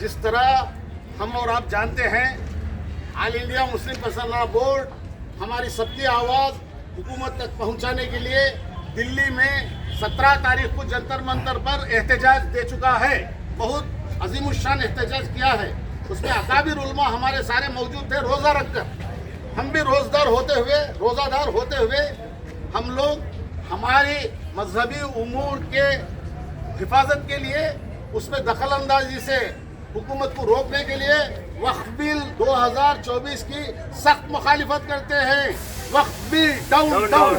जिस तरह हम और आप जानते हैं, all India Muslim personal law board हमारी सबकी आवाज़ हुकूमत तक पहुंचाने के लिए दिल्ली में 17 तारीख को जंतर मंतर पर एहतजाज दे चुका है। बहुत अजीमुशान एहतजाज किया है। उसमें अकाबिर उलमा हमारे सारे मौजूद थे रोज़ा रखकर। हम भी रोज़ादार होते हुए हम लोग हमारी मजहबी उमूर के हिफाजत के लिए उसमें दखल अंदाजी से हुकूमत को रोकने के लिए वक्फ बिल 2024 की सख्त मुखालिफत करते हैं। Waqf bill down down,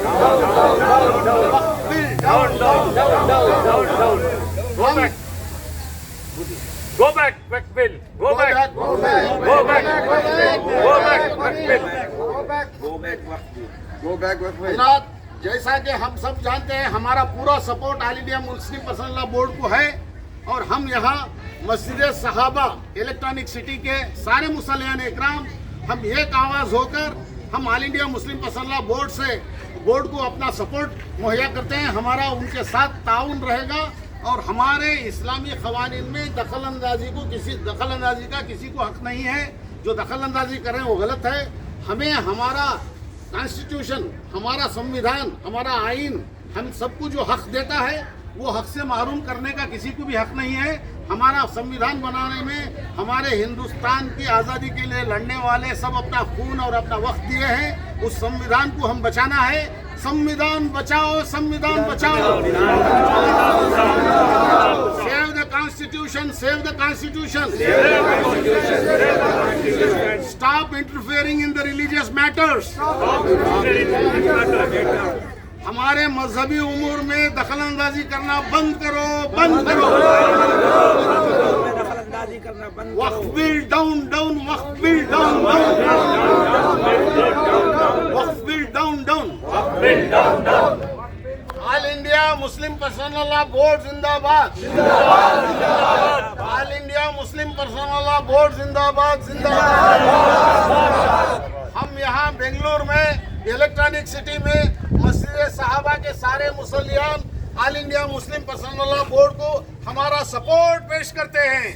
Waqf bill down down. Go back, Waqf bill, go back, go back, Waqf bill. हज़रात, जैसा कि हम सब जानते हैं, हमारा पूरा support all India Muslim personal law board को है और हम यहाँ मस्जिद सहाबा इलेक्ट्रॉनिक सिटी के सारे मुसल्लियान इकराम हम एक आवाज़ होकर हम all India Muslim personal law board को अपना सपोर्ट मुहैया करते हैं। हमारा उनके साथ ताउन रहेगा और हमारे इस्लामी क़वानीन में दखल अंदाजी का किसी को हक नहीं है। जो दखल अंदाजी करें वो गलत है। हमें हमारा कॉन्स्टिट्यूशन, हमारा संविधान, हमारा आइन हम सबको जो हक देता है वो हक से महरूम करने का किसी को भी हक नहीं है। हमारा संविधान बनाने में हमारे हिंदुस्तान की आज़ादी के लिए लड़ने वाले सब अपना खून और अपना वक्त दिए हैं। उस संविधान को हम बचाना है। संविधान बचाओ, संविधान बचाओ। Save the constitution, save the constitution. Stop interfering in the religious matters. हमारे मजहबी उमूर में दखल अंदाजी करना बंद करो, बंद करो। Waqf bill down down, Waqf bill down down, Waqf bill down down. All India Muslim personal law board जिंदाबाद, all India Muslim personal law board जिंदाबाद, जिंदाबाद। हम यहाँ बेंगलुरु में इलेक्ट्रॉनिक सिटी में मस्जिद सहाबा के सारे मुसल्लियान all India Muslim personal law board को हमारा सपोर्ट पेश करते हैं।